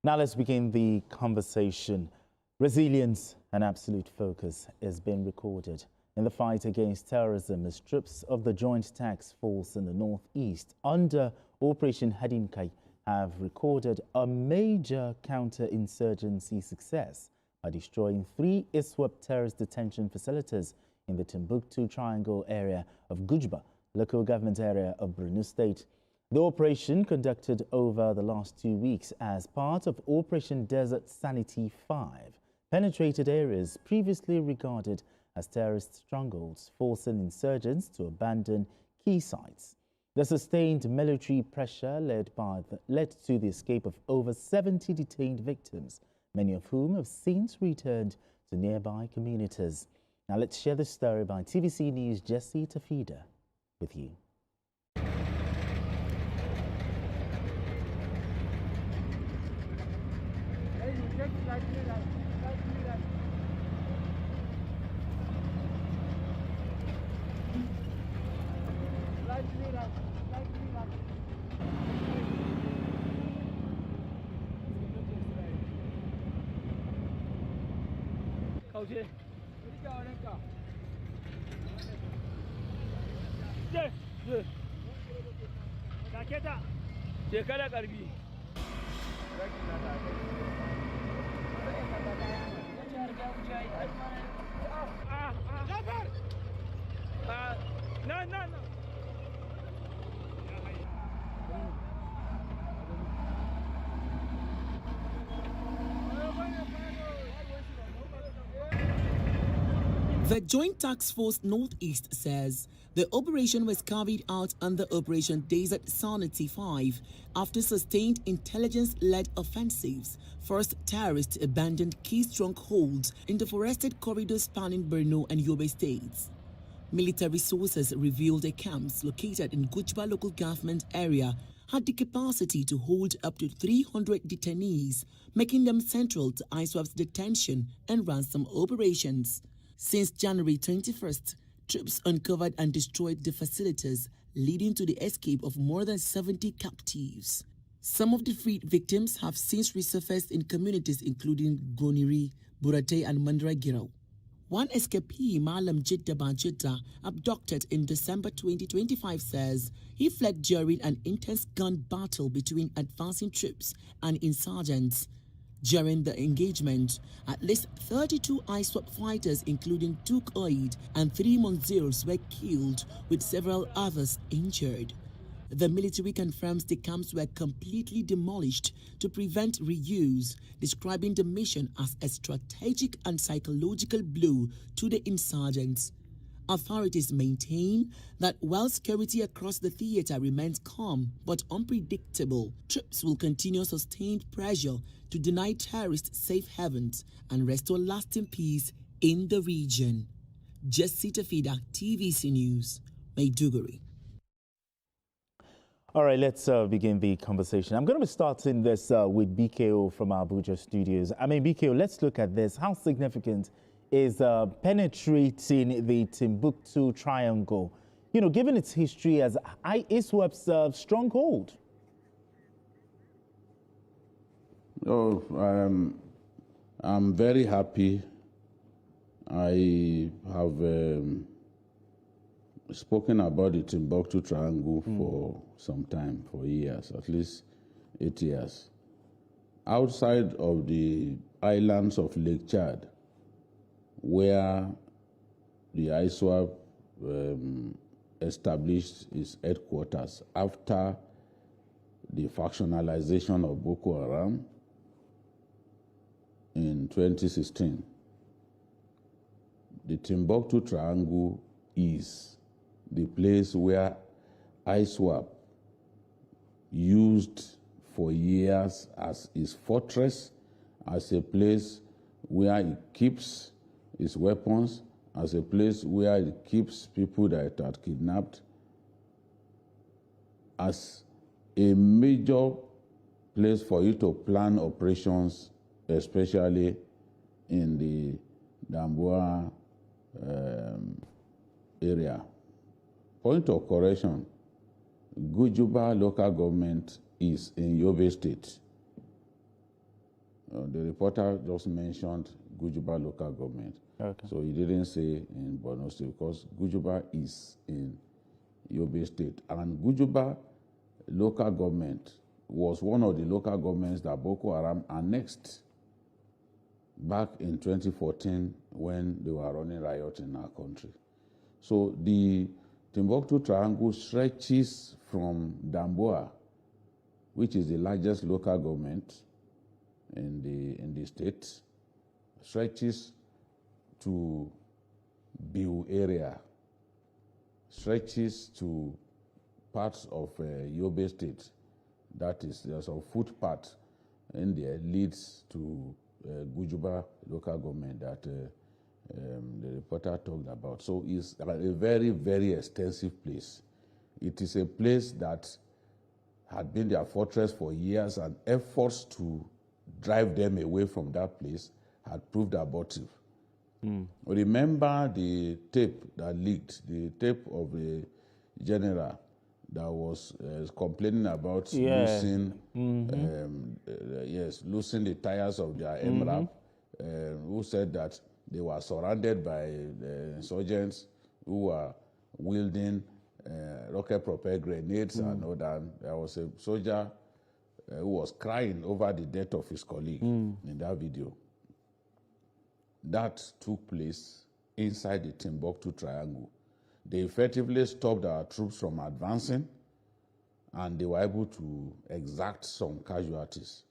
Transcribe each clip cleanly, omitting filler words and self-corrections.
Now let's begin the conversation. Resilience and absolute focus is being recorded in the fight against terrorism as troops of the Joint Task Force in the Northeast under Operation Hadinkai have recorded a major counter-insurgency success by destroying 3 Iswap terrorist detention facilities in the Timbuktu Triangle area of Gujba, local government area of Borno State. The operation, conducted over the last 2 weeks as part of Operation Desert Sanity 5, penetrated areas previously regarded as terrorist strongholds, forcing insurgents to abandon key sites. The sustained military pressure led to the escape of over 70 detained victims, many of whom have since returned to nearby communities. Now let's share this story by TVC News' Jesse Tafida with you. The Joint Task Force Northeast says the operation was carried out under Operation Desert Sanity 5 after sustained intelligence-led offensives forced terrorists to abandon key strongholds in the forested corridor spanning Borno and Yobe states. Military sources revealed the camps located in Gujba local government area had the capacity to hold up to 300 detainees, making them central to Iswap's detention and ransom operations. Since January 21st, troops uncovered and destroyed the facilities, leading to the escape of more than 70 captives. Some of the freed victims have since resurfaced in communities including Goniri, Burate, and Mandragirao. One escapee, Malam Jidda Bajidda, abducted in December 2025, says he fled during an intense gun battle between advancing troops and insurgents. During the engagement, at least 32 Iswap fighters, including 2 Qaid and 3 Munzirs, were killed, with several others injured. The military confirms the camps were completely demolished to prevent reuse, describing the mission as a strategic and psychological blow to the insurgents. Authorities maintain that while security across the theater remains calm but unpredictable, troops will continue sustained pressure to deny terrorists safe havens and restore lasting peace in the region. Jesse Tafida, TVC News, Maiduguri. All right, let's begin the conversation. I'm going to be starting this with BKO from our Abuja studios. BKO, let's look at this. How significant is penetrating the Timbuktu Triangle, given its history as Iswap's stronghold? Oh, I'm very happy. I have spoken about the Timbuktu Triangle for some time, for years, at least 8 years. Outside of the islands of Lake Chad, where the Iswap established its headquarters after the factionalization of Boko Haram in 2016. The Timbuktu Triangle is the place where Iswap used for years as its fortress, as a place where it keeps its weapons, as a place where it keeps people that are kidnapped, as a major place for you to plan operations, especially in the Damboa area. Point of correction, Gujuba local government is in Yobe State. The reporter just mentioned Gujuba local government. Okay. So he didn't say in Borno State because Gujuba is in Yobe State. And Gujuba local government was one of the local governments that Boko Haram annexed back in 2014 when they were running riot in our country. So the Timbuktu Triangle stretches from Damboa, which is the largest local government in the state, stretches to Biu area, stretches to parts of Yobe State. That is, there's a footpath in there leads to Gujuba local government that the reporter talked about. So it's a very, very extensive place. It is a place that had been their fortress for years, and efforts to drive them away from that place had proved abortive. Remember the tape that leaked, the tape of a general that was complaining about losing, losing the tires of their MRAP, who said that they were surrounded by insurgents who were wielding rocket-propelled grenades and all that. There was a soldier who was crying over the death of his colleague in that video. That took place inside the Timbuktu Triangle. They effectively stopped our troops from advancing, and they were able to exact some casualties.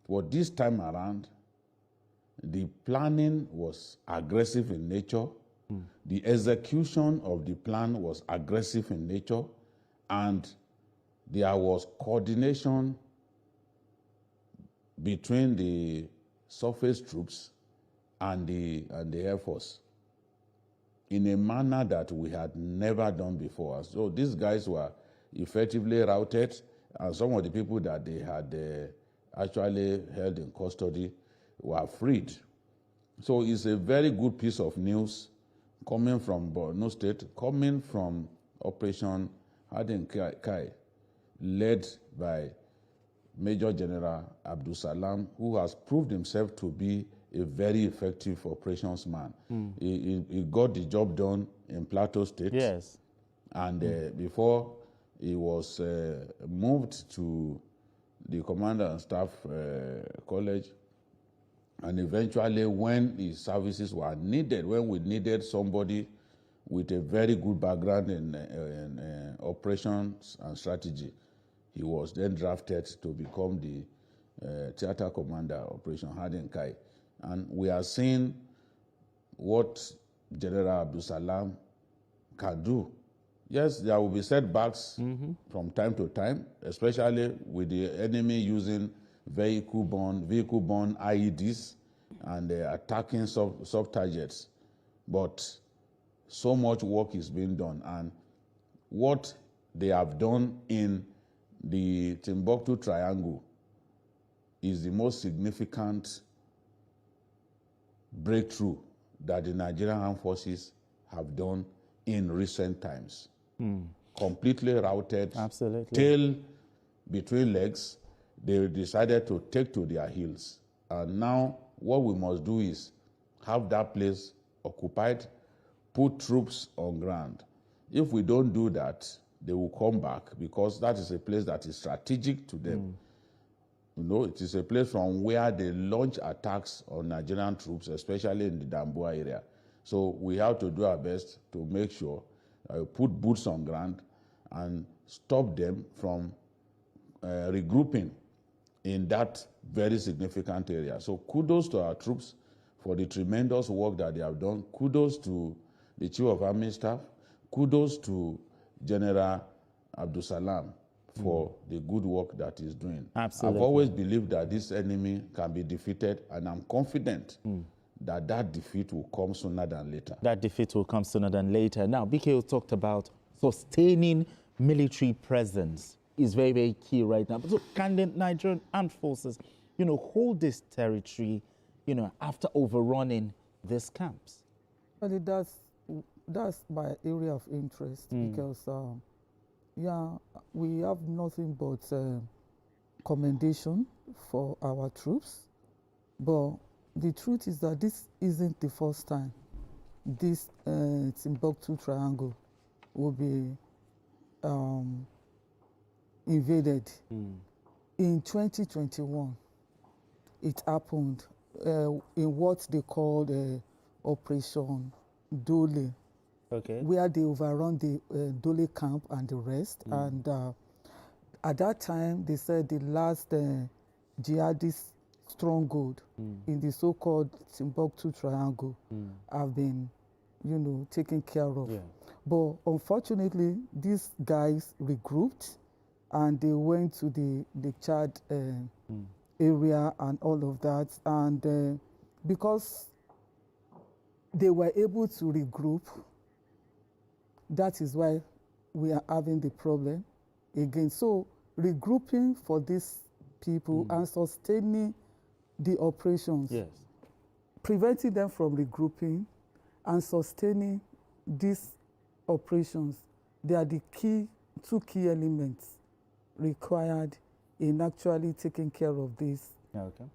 But this time around, the planning was aggressive in nature. The execution of the plan was aggressive in nature, and there was coordination between the surface troops and the Air Force in a manner that we had never done before. So these guys were effectively routed, and some of the people that they had actually held in custody were freed. So it's a very good piece of news coming from Borno State, coming from Operation Harden Kai, led by Major General Abdul Salam, who has proved himself to be a very effective operations man. He got the job done in Plateau State. Yes. And before he was moved to the Commander and Staff College, and eventually when his services were needed, when we needed somebody with a very good background in operations and strategy, he was then drafted to become the theater commander, Operation Harden Kai. And we are seeing what General Abdul Salam can do. Yes, there will be setbacks from time to time, especially with the enemy using vehicle-borne IEDs and attacking sub-targets. But so much work is being done. And what they have done in the Timbuktu Triangle is the most significant breakthrough that the Nigerian Armed Forces have done in recent times. Completely routed, tail between legs, they decided to take to their heels. And now what we must do is have that place occupied, put troops on ground. If we don't do that, they will come back, because that is a place that is strategic to them. You know, it is a place from where they launch attacks on Nigerian troops, especially in the Damboa area. So we have to do our best to make sure put boots on ground and stop them from regrouping in that very significant area. So kudos to our troops for the tremendous work that they have done. Kudos to the Chief of Army Staff. Kudos to General Abdul Salam for the good work that he's doing. Absolutely. I've always believed that this enemy can be defeated, and I'm confident that that defeat will come sooner than later. That defeat will come sooner than later. Now, BKO talked about sustaining military presence is very, very key right now. So can the Nigerian Armed Forces, hold this territory, after overrunning these camps? Well, that's my area of interest, because we have nothing but commendation for our troops But the truth is that this isn't the first time this Timbuktu Triangle will be invaded. In 2021, it happened in what they called Operation Dole, Okay. where they overrun the Dole camp and the rest. And at that time, they said the last jihadist stronghold in the so-called Timbuktu Triangle have been, taken care of. Yeah. But unfortunately, these guys regrouped and they went to the Chad area and all of that. And because they were able to regroup, that is why we are having the problem again. So regrouping for these people and sustaining the operations, Yes. preventing them from regrouping and sustaining these operations, they are the two key elements required in actually taking care of this Okay.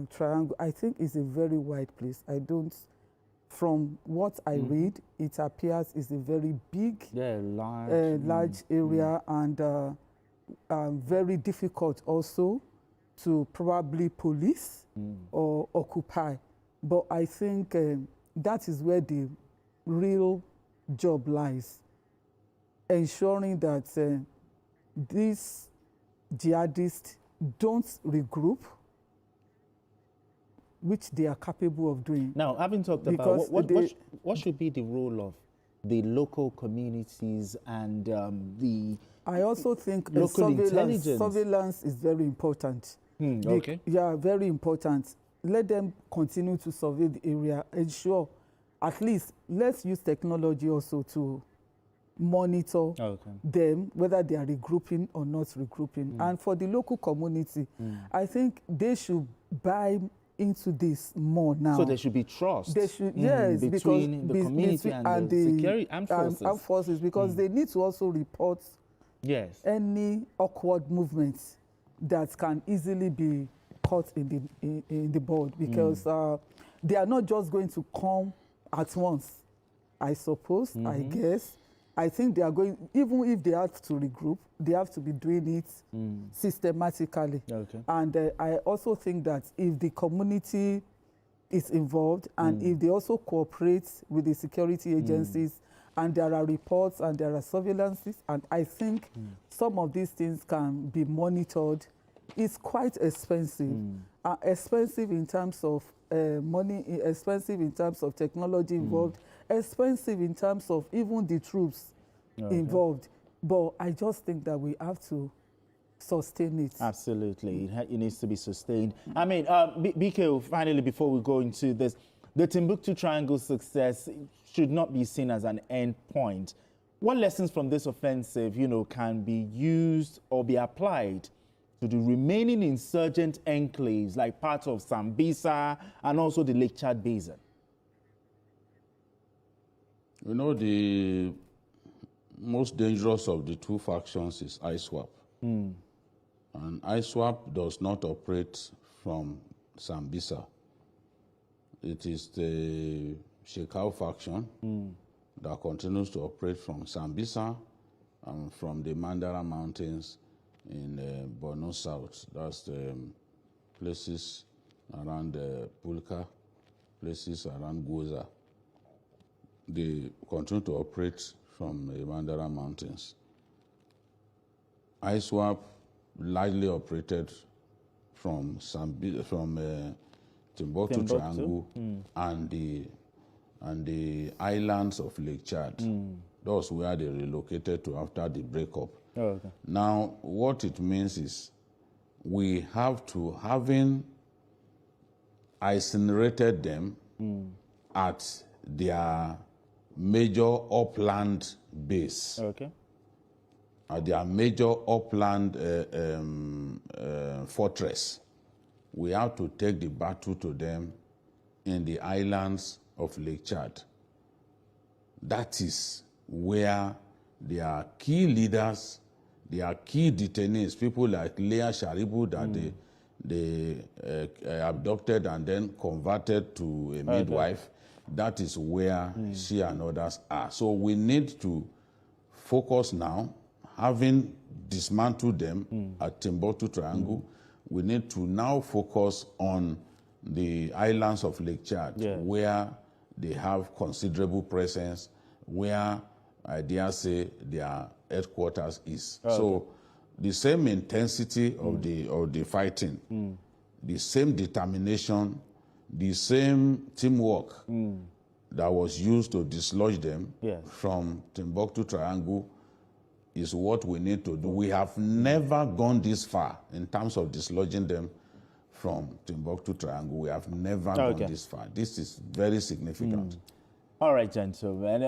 triangle. I think it's a very wide place. From what I read, it appears it's a very big, large area and very difficult also to probably police or occupy. But I think that is where the real job lies, ensuring that these jihadists don't regroup, which they are capable of doing. Now, having talked about what should be the role of the local communities and the I also think local intelligence. Surveillance is very important. Okay. Yeah, very important. Let them continue to survey the area. Ensure, at least, let's use technology also to monitor them, whether they are regrouping or not regrouping. And for the local community, I think they should buy into this more now. So there should be trust. They should, yes, between the community and the security armed forces. Because they need to also report any awkward movements that can easily be caught in the bud, because they are not just going to come at once, I suppose, I guess. I think they are going, even if they have to regroup, they have to be doing it systematically. Okay. And I also think that if the community is involved and if they also cooperate with the security agencies and there are reports and there are surveillances, and I think some of these things can be monitored. It's quite expensive. Expensive in terms of money, expensive in terms of technology involved, expensive in terms of even the troops involved. But I just think that we have to sustain it. Absolutely. It needs to be sustained. I mean, BK, finally, before we go into this, the Timbuktu Triangle success should not be seen as an end point. What lessons from this offensive, can be used or be applied to the remaining insurgent enclaves, like parts of Sambisa and also the Lake Chad Basin? The most dangerous of the two factions is Iswap. And Iswap does not operate from Sambisa. It is the Shekau faction that continues to operate from Sambisa and from the Mandara Mountains in Borno South. That's the places around Pulka, places around Goza. They continue to operate from the Mandara Mountains. Iswap largely operated from Timbuktu Triangle and the islands of Lake Chad. Those where they relocated to after the breakup. Now, what it means is we have to, having incinerated them at their major upland base, at their major upland fortress, we have to take the battle to them in the islands of Lake Chad. That is where their key leaders, their key detainees, people like Leah Sharibu that they abducted and then converted to a midwife. That is where she and others are. So we need to focus now, having dismantled them at Timbuktu Triangle, we need to now focus on the islands of Lake Chad, where they have considerable presence, where I dare say their headquarters is. So the same intensity of the fighting, the same determination, the same teamwork that was used to dislodge them from Timbuktu Triangle is what we need to do. We have never gone this far in terms of dislodging them from Timbuktu Triangle. We have never gone this far. This is very significant. All right, gentlemen.